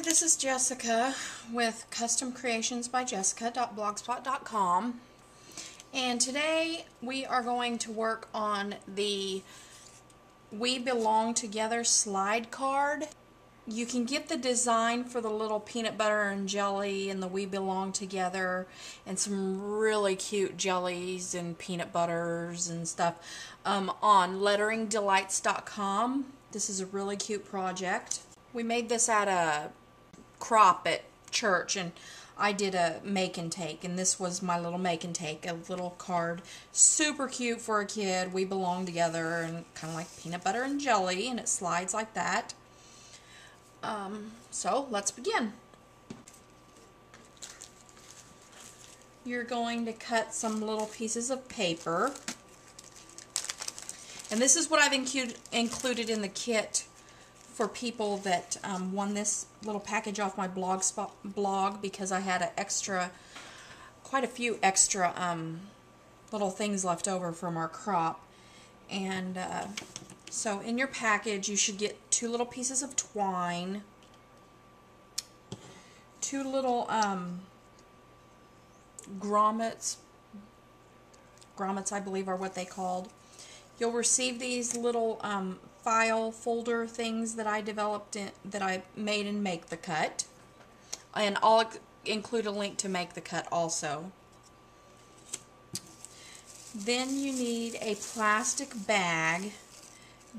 Hi, this is Jessica with customcreationsbyjessica.blogspot.com, and today we are going to work on the We Belong Together slide card. You can get the design for the little peanut butter and jelly and the We Belong Together and some really cute jellies and peanut butters and stuff on letteringdelights.com. This is a really cute project. We made this at a crop at church, and I did a make and take, and this was my little make and take, a little card, super cute for a kid. We belong together, and kind of like peanut butter and jelly, and it slides like that. So let's begin. You're going to cut some little pieces of paper, and this is what I've included in the kit for people that won this little package off my blog, because I had quite a few extra little things left over from our crop. And so in your package you should get 2 little pieces of twine, 2 little grommets I believe are what they called. You'll receive these little file folder things that I developed that I made in Make the Cut, and I'll include a link to Make the Cut also. Then you need a plastic bag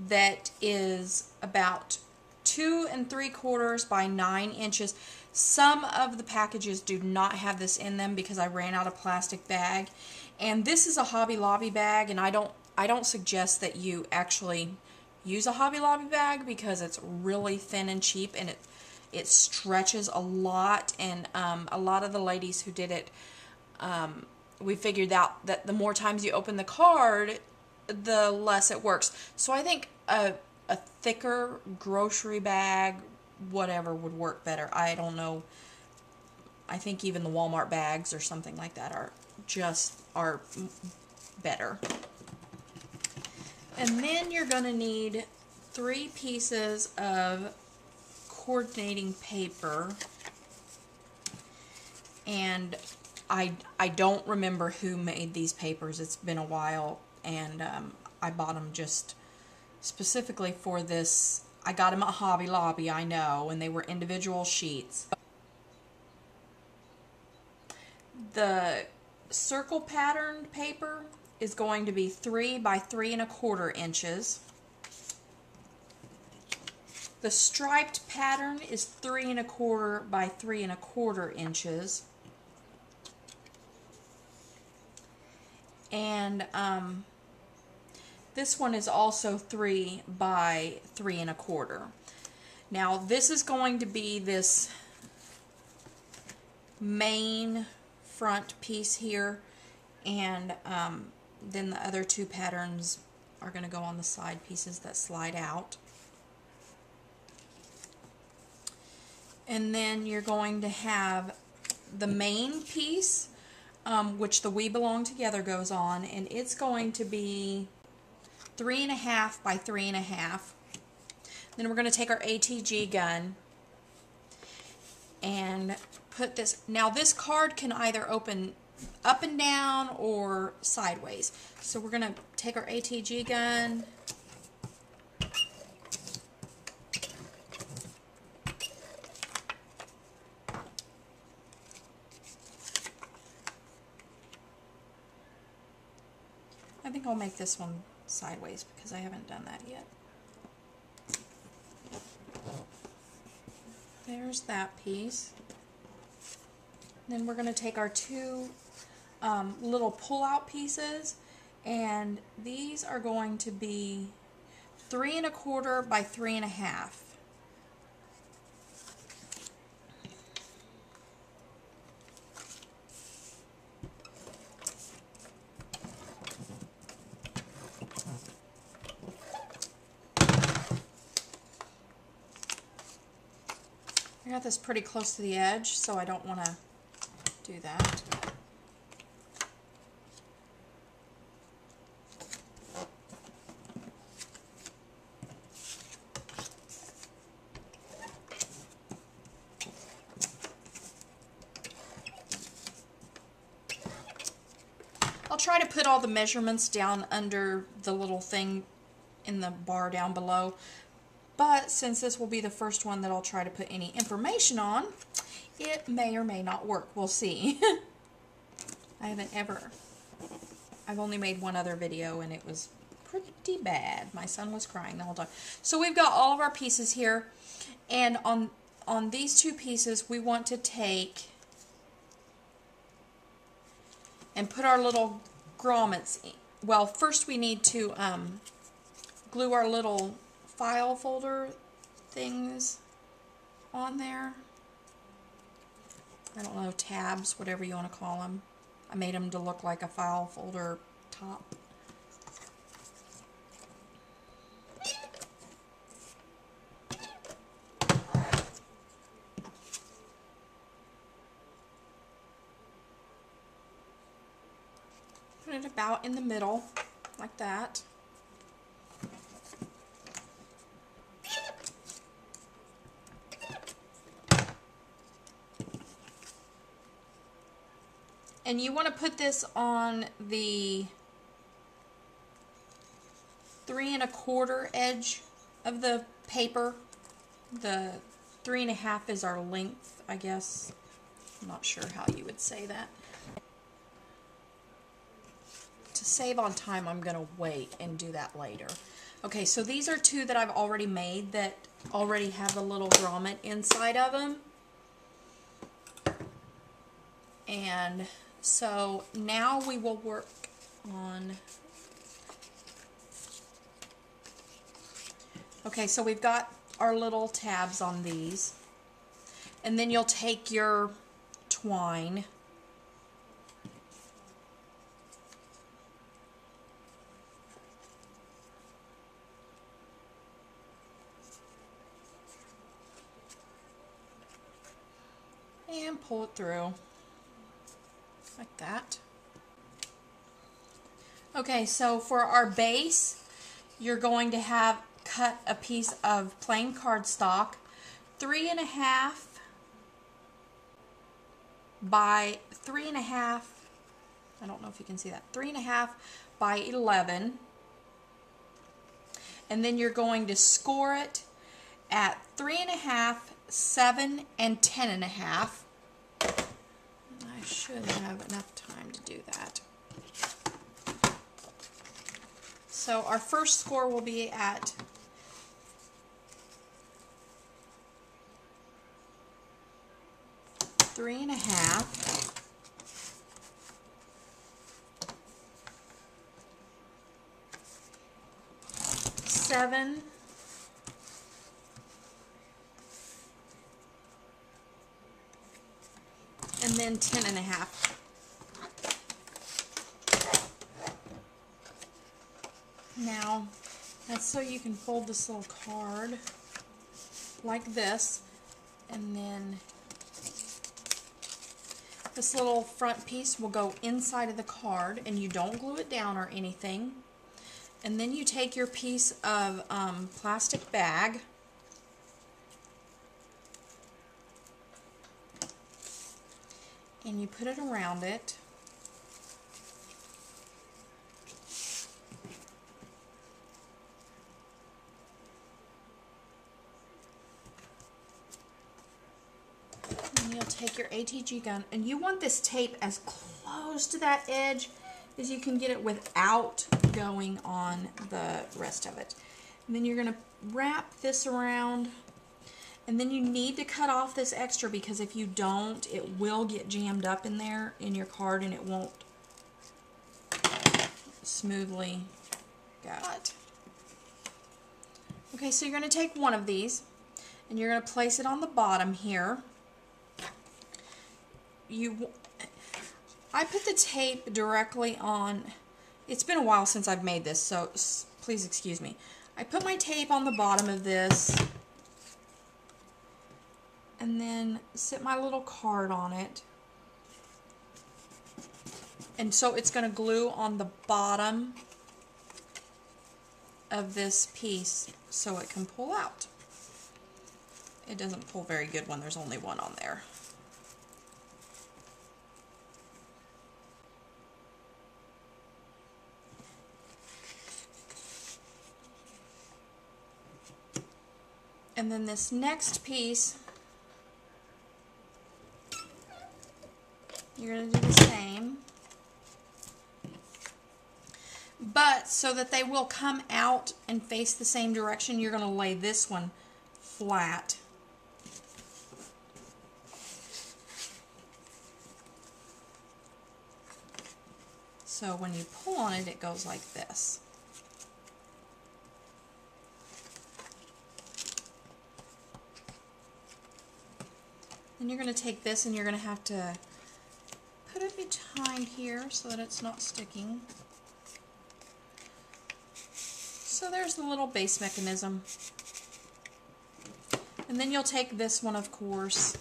that is about 2 3/4 by 9 inches. Some of the packages do not have this in them because I ran out of plastic bag, and this is a Hobby Lobby bag, and I don't suggest that you actually use a Hobby Lobby bag because it's really thin and cheap, and it stretches a lot. And a lot of the ladies who did it, we figured out that the more times you open the card, the less it works. So I think a thicker grocery bag, whatever, would work better. I don't know. I think even the Walmart bags or something like that are better. And then you're going to need 3 pieces of coordinating paper, and I don't remember who made these papers. It's been a while, and I bought them just specifically for this. I got them at Hobby Lobby, I know, and they were individual sheets. The circle patterned paper is going to be 3 by 3 1/4 inches. The striped pattern is 3 1/4 by 3 1/4 inches. And this one is also 3 by 3 1/4. Now this is going to be this main front piece here, and then the other 2 patterns are going to go on the side pieces that slide out. And then you're going to have the main piece, which the We Belong Together goes on, and it's going to be 3 1/2 by 3 1/2. Then we're going to take our ATG gun and put this. Now this card can either open up and down or sideways. So we're going to take our ATG gun, I think I'll make this one sideways because I haven't done that yet. There's that piece. Then we're going to take our 2 little pull-out pieces, and these are going to be 3 1/4 by 3 1/2. I got this pretty close to the edge, so I don't want to do that. try to put all the measurements down under the little thing in the bar down below. But since this will be the first one that I'll try to put any information on, it may or may not work. We'll see. I've only made one other video and it was pretty bad. My son was crying the whole time. So we've got all of our pieces here, and on these two pieces we want to take and put our little grommets in. Well, first we need to glue our little file folder things on there. I don't know, tabs, whatever you want to call them. I made them to look like a file folder top. Put it about in the middle, like that. And you want to put this on the 3 1/4 edge of the paper. The 3 1/2 is our length, I guess. I'm not sure how you would say that. To save on time, I'm going to wait and do that later. Okay, so these are two that I've already made that already have a little grommet inside of them. And so now we will work on... Okay, so we've got our little tabs on these. And then you'll take your twine and pull it through like that. Okay, so for our base, you're going to have cut a piece of plain cardstock, 3 1/2 by 3 1/2. I don't know if you can see that. 3 1/2 by 11. And then you're going to score it at 3 1/2, 7, and 10 1/2. I should have enough time to do that. So our first score will be at 3 1/2. Seven, and then 10 1/2. Now, that's so you can fold this little card like this, and then this little front piece will go inside of the card, and you don't glue it down or anything. And then you take your piece of plastic bag, and you put it around it. And you'll take your ATG gun, and you want this tape as close to that edge as you can get it without going on the rest of it. And then you're going to wrap this around, and then you need to cut off this extra, because if you don't, it will get jammed up in there in your card and it won't smoothly go. Okay, so you're going to take one of these and you're going to place it on the bottom here. I put the tape directly on. It's been a while since I've made this, so please excuse me. I put my tape on the bottom of this and then sit my little card on it. And so it's going to glue on the bottom of this piece so it can pull out. It doesn't pull very good when there's only one on there. And then this next piece, you're going to do the same. But so that they will come out and face the same direction, you're going to lay this one flat. So when you pull on it, it goes like this. Then you're going to take this and you're going to have to put it behind here so that it's not sticking. So there's the little base mechanism. And then you'll take this one, of course.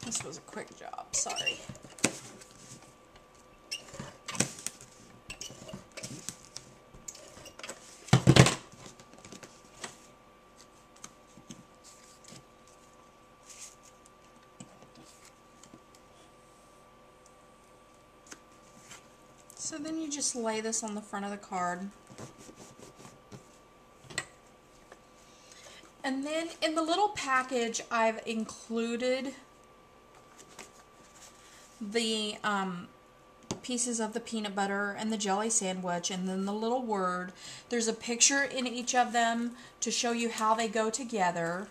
This was a quick job, sorry. So then you just lay this on the front of the card. And then in the little package, I've included the pieces of the peanut butter and the jelly sandwich, and then the little word. There's a picture in each of them to show you how they go together.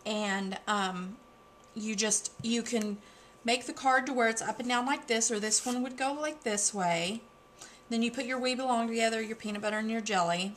And you can make the card to where it's up and down like this, or this one would go like this way. Then you put your We Belong Together, your peanut butter, and your jelly.